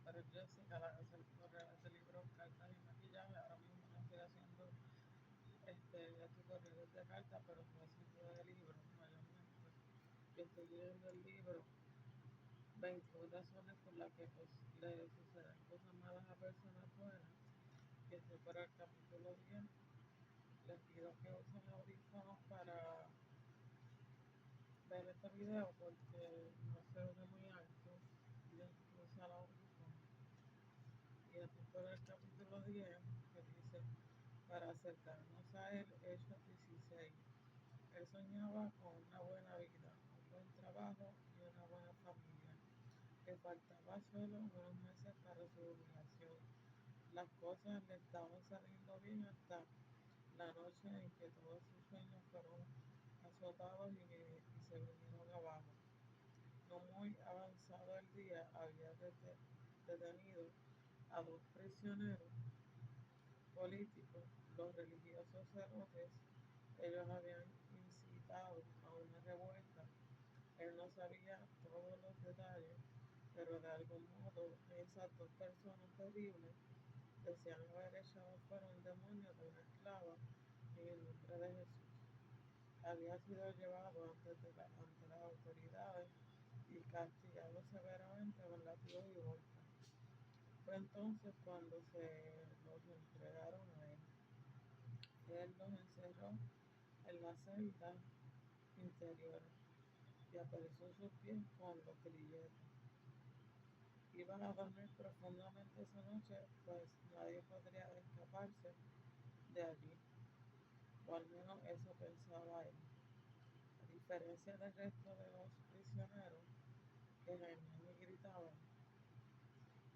Pero Jessica, la que se corre ese libro Cartas y Maquillaje, ahora mismo no estoy haciendo tutoriales de cartas, pero estoy haciendo de libros mayormente. Yo estoy leyendo el libro 21 razones por las que pues, le suceden cosas malas a personas buenas. Y estoy por el capítulo 10. Les pido que usen audífonos para ver este video porque no se oye muy alto y usa el audífono. Y estoy por el capítulo 10 que dice, para acercarnos a él, Hechos 16. Él soñaba con una buena vida, un buen trabajo y una buena familia. Le faltaba solo unos meses para su jubilación. Las cosas le estaban saliendo bien hasta la noche en que todos sus sueños fueron azotados y se vinieron abajo. No muy avanzado el día, había detenido a dos prisioneros políticos, los religiosos celotes. Ellos habían incitado a una revuelta. Él no sabía todos los detalles, pero de algún modo esas dos personas terribles decían haber echado fuera un demonio de una esclava en el nombre de Jesús. Había sido llevado ante las autoridades y castigado severamente con látigos y golpes. Fue entonces cuando se los entregaron a él. Él los encerró en la celda interior y apresó sus pies con los grilletes. Iban a dormir profundamente esa noche, pues nadie podría escaparse de allí, o al menos eso pensaba él. A diferencia del resto de los prisioneros que gemían y gritaban,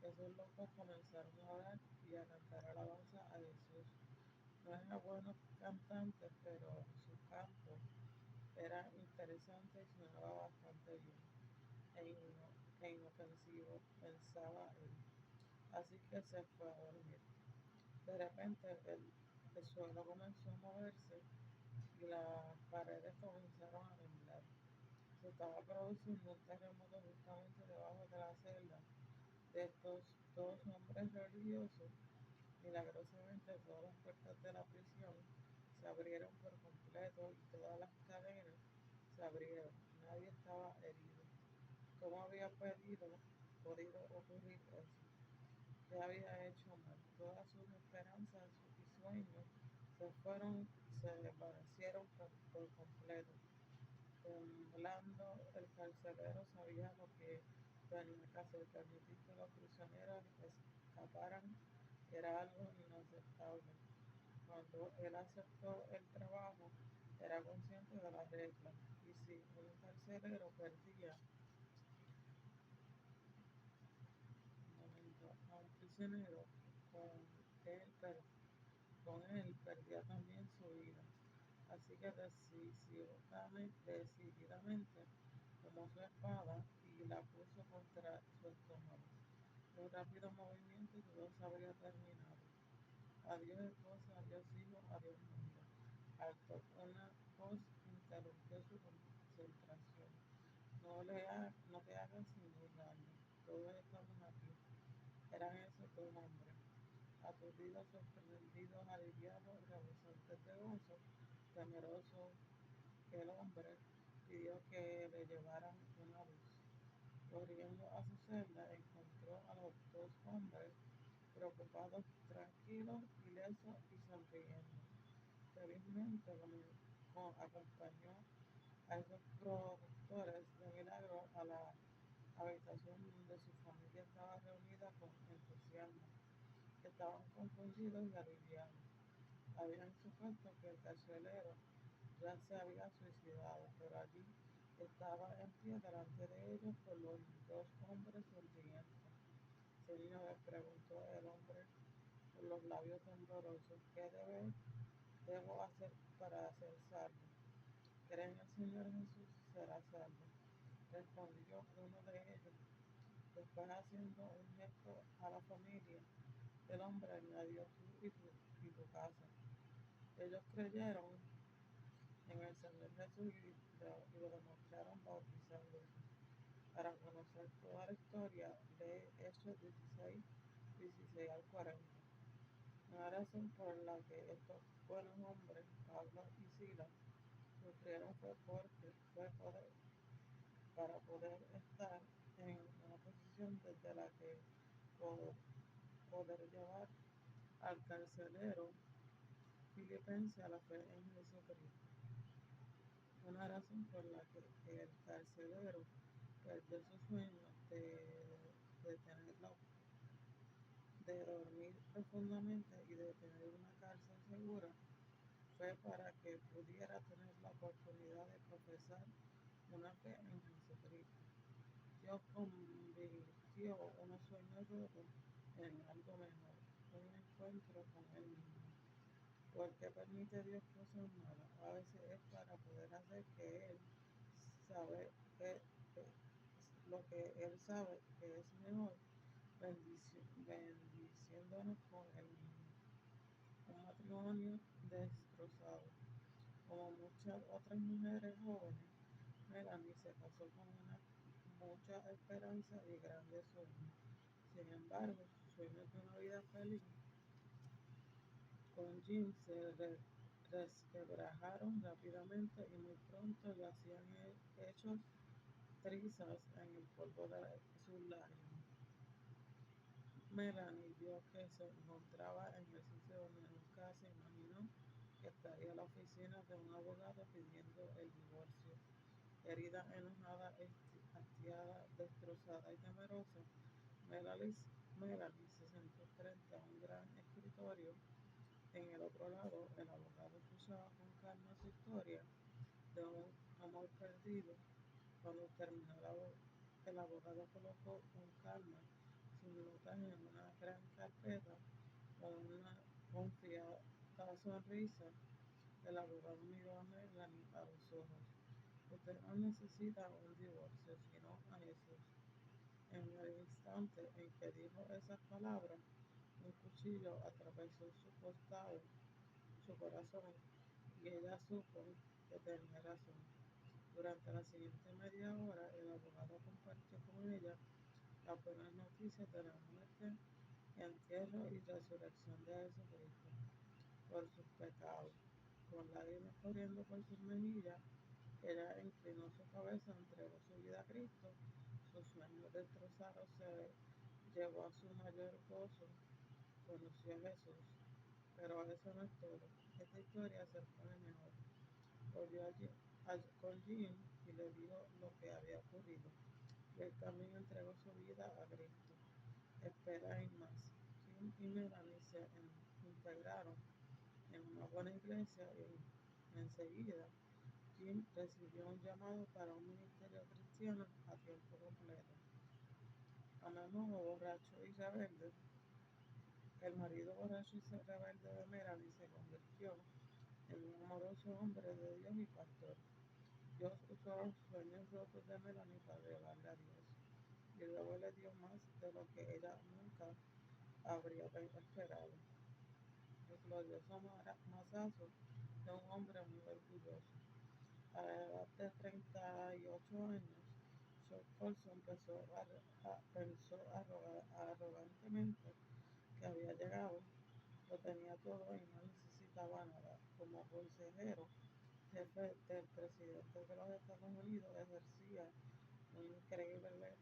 esos locos comenzaron a orar y a cantar alabanza a Jesús. No eran buenos cantantes, pero su canto era interesante y sonaba bastante bien e inofensivo, pensaba él. Así que se fue a dormir. De repente el suelo comenzó a moverse y las paredes comenzaron a temblar. Se estaba produciendo un terremoto justamente debajo de la celda de estos dos hombres religiosos. Milagrosamente todas las puertas de la prisión se abrieron por completo y todas las cadenas se abrieron. Nadie estaba herido. ¿Cómo había podido ocurrir eso? ¿Qué había hecho mal? Todas sus esperanzas y sueños se fueron y se desvanecieron por completo. Temblando, el carcelero sabía lo que tenía que hacer. Permitir que los prisioneros escaparan era algo inaceptable. Cuando él aceptó el trabajo, era consciente de las reglas. Y si un carcelero perdía a un prisionero, con él, con él perdía también su vida. Así que decididamente tomó su espada y la puso contra su estómago. Un rápido movimiento y todo se habría terminado. Adiós esposa, adiós hijo, adiós mundo. Una voz interrumpió su concentración. No te hagas ningún daño. Todos estamos aquí. Eran esos dos hombres, aturdidos, sorprendidos, aliviados, rebosantes de gozo, temerosos. El hombre pidió que le llevaran una luz. Corriendo a su celda, encontró a los dos hombres preocupados, tranquilos, ilesos y sonriendo. Felizmente acompañó a esos productores de milagro a la habitación donde su familia estaba reunida con entusiasmo. Estaban confundidos y aliviados. Habían supuesto que el carcelero ya se había suicidado, pero allí estaba en pie delante de ellos con los dos hombres sonrientes. Señor, le preguntó el hombre con los labios temblorosos, ¿qué debo hacer para ser salvo? Cree en el Señor Jesús y será salvo. Respondió uno de ellos. Después, haciendo un gesto a la familia del hombre, añadió y tu casa. Ellos creyeron en el Señor Jesús y lo demostraron bautizándose. Para conocer toda la historia, lee Hechos 16, 16 al 40. Una razón por la que estos buenos hombres, Pablo y Silas, sufrieron para poder estar en una posición desde la que poder llevar al carcelero filipense a la fe en Jesucristo. Una razón por la que el carcelero perdió su sueño de tener de dormir profundamente y de tener una cárcel segura fue para que pudiera tener la oportunidad de profesar una fe en Jesucristo. Dios convirtió unos sueños rotos en algo mejor, un encuentro con Él mismo. Porque permite Dios cosas malas, a veces es para poder hacer que Él sabe que lo que Él sabe que es mejor, bendiciéndonos con Él mismo. Un matrimonio destrozado. Como muchas otras mujeres jóvenes, Melanie se casó con mucha esperanza y grandes sueños. Sin embargo, sus sueños de una vida feliz con Jim se resquebrajaron rápidamente y muy pronto yacían hechos trizas en el polvo de sus lágrimas. Melanie vio que se encontraba en el sitio donde nunca se imaginó que estaría la oficina de un abogado pidiendo el divorcio. Herida, enojada, hastiada, destrozada y temerosa, Melanie se sentó frente a un gran escritorio. En el otro lado, el abogado escuchaba con calma su historia de un amor perdido. Cuando terminó, el abogado colocó con calma sus notas en una gran carpeta. Con una confiada sonrisa, el abogado miró a Melanie a los ojos. Usted no necesita un divorcio, sino a Jesús. En el instante en que dijo esas palabras, un cuchillo atravesó su corazón, y ella supo que tenía razón. Durante la siguiente media hora, el abogado compartió con ella las buenas noticias de la muerte, entierro y resurrección de Jesucristo por sus pecados. Con lágrimas corriendo por sus mejillas, ella inclinó su cabeza, entregó su vida a Cristo. Sus sueños destrozados se llevó a su mayor gozo, conoció a Jesús. Pero eso no es todo. Esta historia se pone mejor. Volvió con Jim y le dijo lo que había ocurrido. Y él también entregó su vida a Cristo. Espera y más. Jim y Melanie se integraron en una buena iglesia y enseguida Jim recibió un llamado para un ministerio cristiano a tiempo completo. A menudo borracho y rebelde, el marido borracho y rebelde de Melanie se convirtió en un amoroso hombre de Dios y pastor. Dios usó los sueños rotos de Melanie para llevarle a Dios, y luego le dio más de lo que ella nunca habría esperado. El glorioso mazazo de un hombre muy orgulloso. A la edad de 38 años, Chuck Colson pensó arrogantemente que había llegado, lo tenía todo y no necesitaba nada. Como consejero jefe del presidente de los Estados Unidos, ejercía un increíble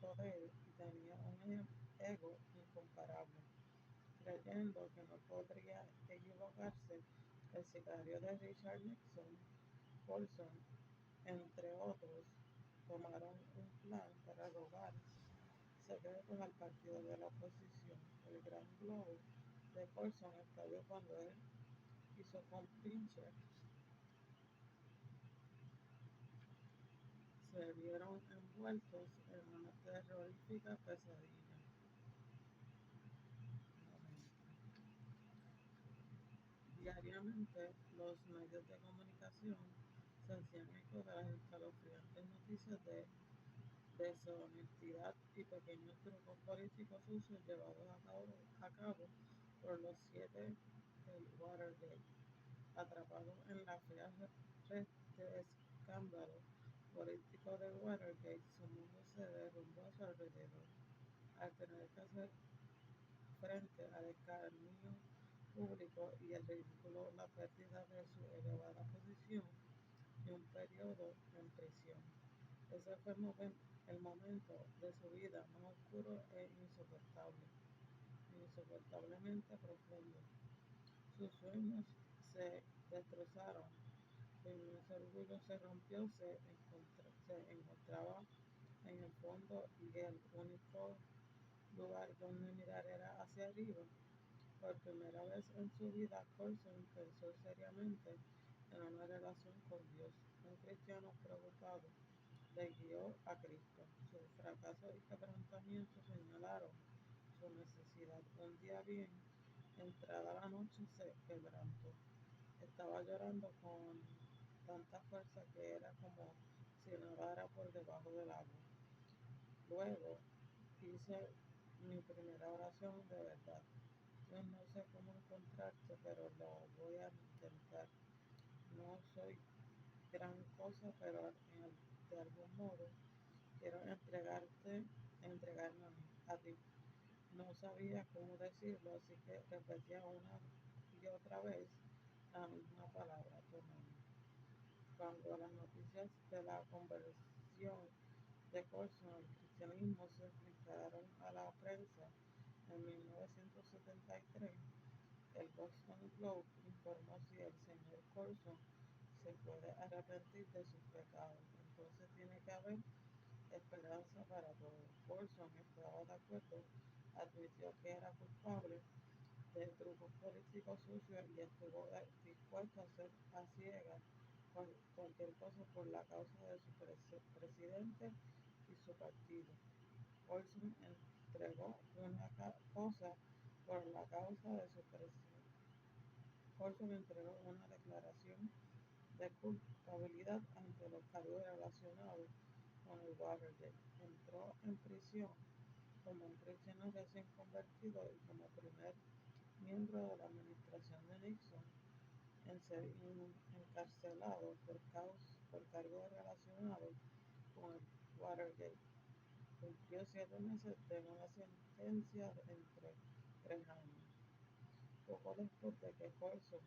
poder y tenía un ego incomparable. Creyendo que no podría equivocarse, el sicario de Richard Nixon, Colson, entre otros, tomaron un plan para robar secretos al partido de la oposición. El gran globo de Colson estalló cuando él y su compinche se vieron envueltos en una terrorífica pesadilla. Diariamente, los medios de comunicación se hacían eco de las escalofriantes noticias de deshonestidad y pequeños trucos políticos sucios llevados a cabo por los siete del Watergate. Atrapados en la fea red de escándalo, político de Watergate, su mundo se derrumbó a su alrededor. Al tener que hacer frente al escarnio público y el ridículo, la pérdida de su elevada posición y un periodo en prisión. Ese fue el momento de su vida más oscuro e insoportablemente profundo. Sus sueños se destrozaron, su inmenso orgullo se rompió, se encontraba en el fondo y el único lugar donde mirar era hacia arriba. Por primera vez en su vida, Colson pensó seriamente en una relación con Dios. Un cristiano preocupado le guió a Cristo. Su fracaso y quebrantamiento señalaron su necesidad. Un día bien, entrada la noche, se quebrantó. Estaba llorando con tanta fuerza que era como si nadara por debajo del agua. Luego hice mi primera oración de verdad. Yo no sé cómo encontrarte, pero lo voy a intentar. No soy gran cosa, pero de algún modo quiero entregarme a ti. No sabía cómo decirlo, así que repetía una y otra vez la misma palabra, tu nombre. Cuando las noticias de la conversión de Colson al cristianismo se filtraron a la prensa en 1973, el Boston Globe informó si el señor Colson se puede arrepentir de sus pecados, entonces tiene que haber esperanza para todos. Colson estaba de acuerdo, admitió que era culpable de trucos políticos sucios y estuvo dispuesto a hacer a ciegas cualquier cosa por la causa de su presidente y su partido. Colson entregó una cosa por la causa de su presidente. Colson entregó una declaración de culpabilidad ante los cargos relacionados con el Watergate. Entró en prisión como un cristiano recién convertido y como primer miembro de la administración de Nixon en ser encarcelado por cargos relacionados con el Watergate. Cumplió 7 meses de una sentencia entre 3 años. Poco después de que Colson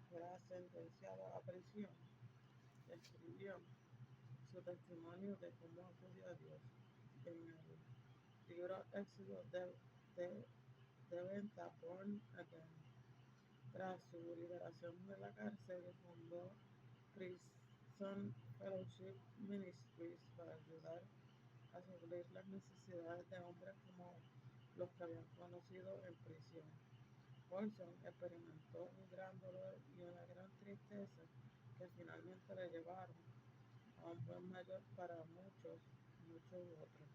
fuera sentenciado a prisión, escribió su testimonio de cómo acudió a Dios en el libro Éxodo de, de venta Born Again. Tras su liberación de la cárcel, fundó Prison Fellowship Ministries para ayudar a suplir las necesidades de hombres como los que habían conocido en prisión. Colson experimentó un gran dolor y una gran tristeza que finalmente le llevaron a un buen mayor para muchos otros.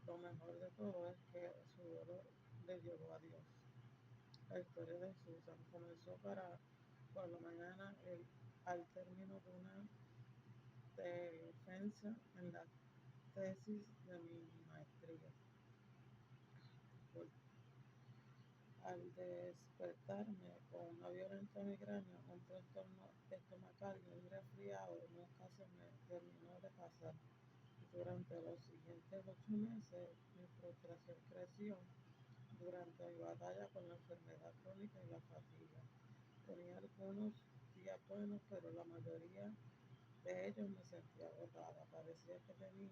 Lo mejor de todo es que su dolor le llevó a Dios. La historia de Susan comenzó por la mañana al término de una defensa en la tesis de mi maestría. Por- Al despertarme con una violenta migraña, un trastorno estomacal y un resfriado, nunca se me terminó de pasar. Durante los siguientes 8 meses, mi frustración creció durante mi batalla con la enfermedad crónica y la fatiga. Tenía algunos días buenos, pero la mayoría de ellos me sentía agotada. Parecía que tenía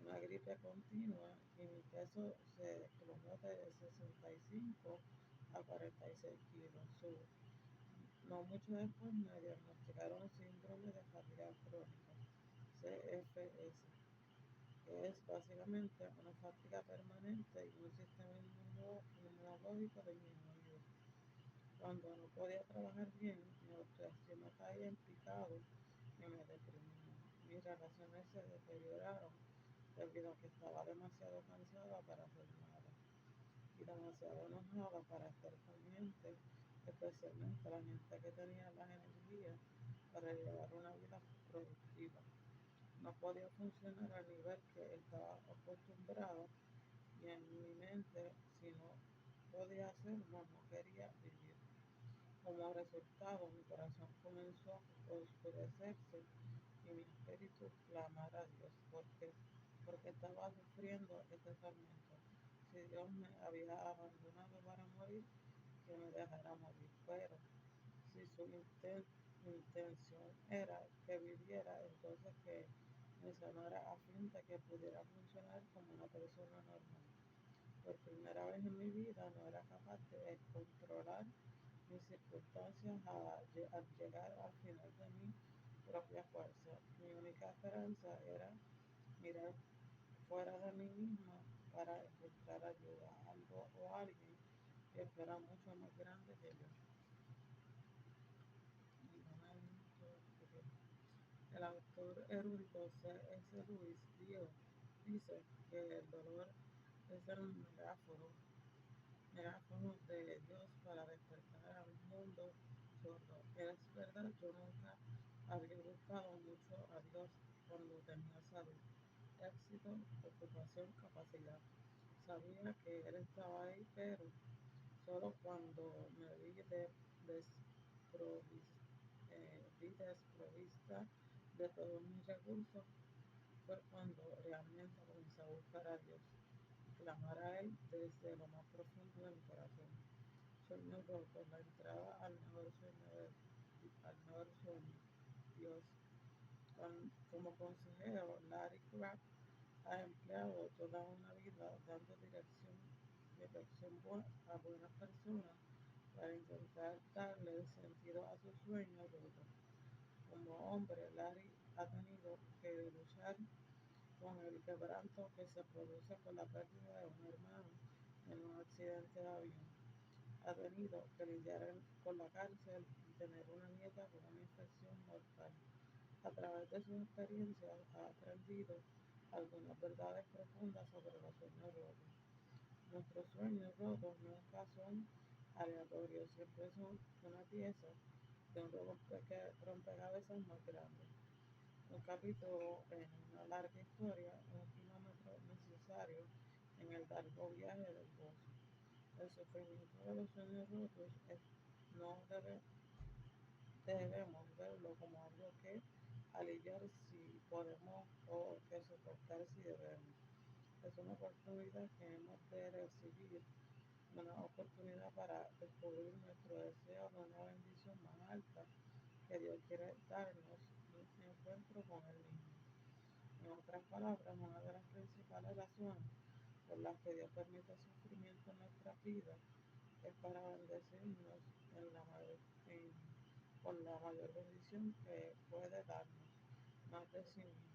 una gripe continua y mi peso se desplomó de 65 a 46 kilos. No mucho después me diagnosticaron síndrome de fatiga crónica, CFS, que es básicamente una fatiga permanente y un sistema inmunológico disminuido. Cuando no podía trabajar bien, mi autoestima caía en picado y me deprimía. Mis relaciones se deterioraron debido a que estaba demasiado cansada para hacer nada y demasiado enojada para estar con gente, especialmente la gente que tenía las energías para llevar una vida productiva. No podía funcionar al nivel que estaba acostumbrado y en mi mente, si no podía hacerlo, no quería vivir. Como resultado, mi corazón comenzó a oscurecerse y mi espíritu clamar a Dios, porque estaba sufriendo este tormento. Si Dios me había abandonado para morir, que me dejara morir, pero si su intención era que viviera, entonces que me sanara a fin de que pudiera funcionar como una persona normal. Por primera vez en mi vida no era capaz de controlar mis circunstancias al llegar al final de mi propia fuerza. Mi única esperanza era mirar fuera de mí misma para encontrar ayuda, algo o alguien que fuera mucho más grande que yo. Un momento, ok. El autor erudito C.S. Lewis dice que el dolor es el megáfono de Dios para despertar a un mundo sordo. Es verdad, yo nunca había buscado mucho a Dios cuando tenía salud, éxito, ocupación, capacidad. Sabía que Él estaba ahí, pero solo cuando me vi desprovista de todos mis recursos fue cuando realmente comencé a buscar a Dios, clamar a Él desde lo más profundo de mi corazón. Sueño roto, la entrada al mejor sueño, Dios. Como consejero, Larry Crabb ha empleado toda una vida dando a buenas personas para intentar darle sentido a sus sueños rotos. Como hombre, Larry ha tenido que luchar con el quebranto que se produce con la pérdida de un hermano en un accidente de avión. Ha tenido que lidiar con la cárcel y tener una nieta con una infección mortal. A través de sus experiencias ha aprendido algunas verdades profundas sobre los sueños rotos. Nuestros sueños rotos nunca son aleatorios, siempre son una pieza de un rompecabezas más grande. Un capítulo en una larga historia, un kilómetro necesario en el largo viaje del gozo. El sufrimiento de los sueños rotos no debemos verlo como algo que aliviar si podemos o que soportar si debemos. Es una oportunidad que hemos de recibir, una oportunidad para descubrir nuestro deseo de una bendición más alta que Dios quiere darnos, un encuentro con Él mismo. En otras palabras, una de las principales razones por las que Dios permite sufrimiento en nuestra vida es para bendecirnos en la mayor, en- con la mayor bendición que puede darnos, más de sí mismo.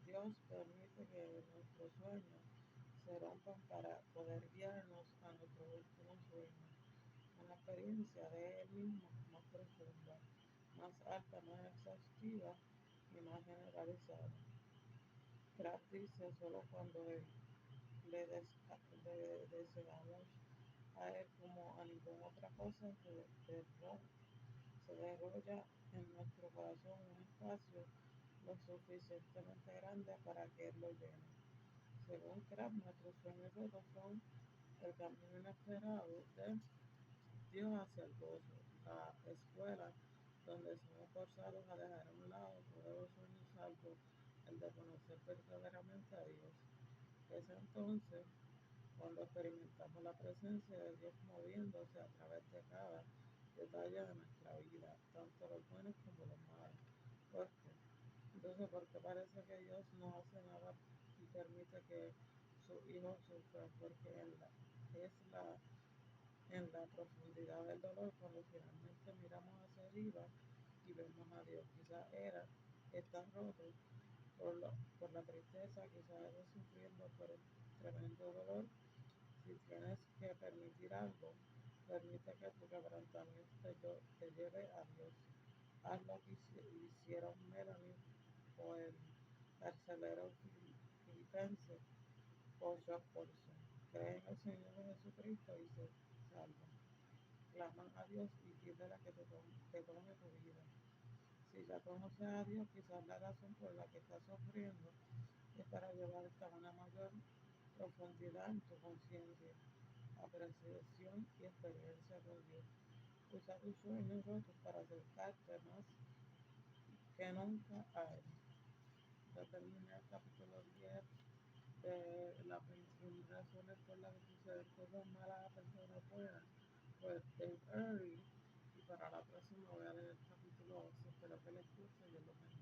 Dios permite que nuestros sueños se rompan para poder guiarnos a nuestro último sueño, una experiencia de Él mismo más profunda, más alta, más exhaustiva y más generalizada. Pratt dice solo cuando le deseamos a Él como a ninguna otra cosa se desarrolla en nuestro corazón un espacio lo suficientemente grande para que Él lo llene. Según Crab, nuestros sueños rotos son el camino inesperado de Dios hacia el gozo, la escuela donde somos forzados a dejar a un lado todos los sueños salvo el de conocer verdaderamente a Dios. Es entonces cuando experimentamos la presencia de Dios moviéndose a través de cada detalle de nuestra vida, tanto los buenos como los malos. ¿Por qué? Entonces, porque parece que Dios no hace nada y permite que su hijo sufra, porque en la profundidad del dolor, cuando finalmente miramos hacia arriba y vemos a Dios, está roto por la tristeza, quizás estés sufriendo por el tremendo dolor. Si tienes que permitir algo, permite que tu quebrantamiento te lleve a Dios. Haz lo que hicieron Melanie o el carcelero filipense o Chuck Colson. Cree en el Señor Jesucristo y se salva. Clama a Dios y pídele que tome tu vida. Si ya conoces a Dios, quizás la razón por la que estás sufriendo es para llevarte a una mayor profundidad en tu conciencia, apreciación y experiencia con Dios. Usa tus sueños rotos para acercarte más que nunca a él. Ya terminé el capítulo 10 de las 21 razones por las que suceden cosas malas a personas buenas. Pues Dave Early. Y para la próxima voy a leer el capítulo 11. Espero que les guste. Yo los bendiga.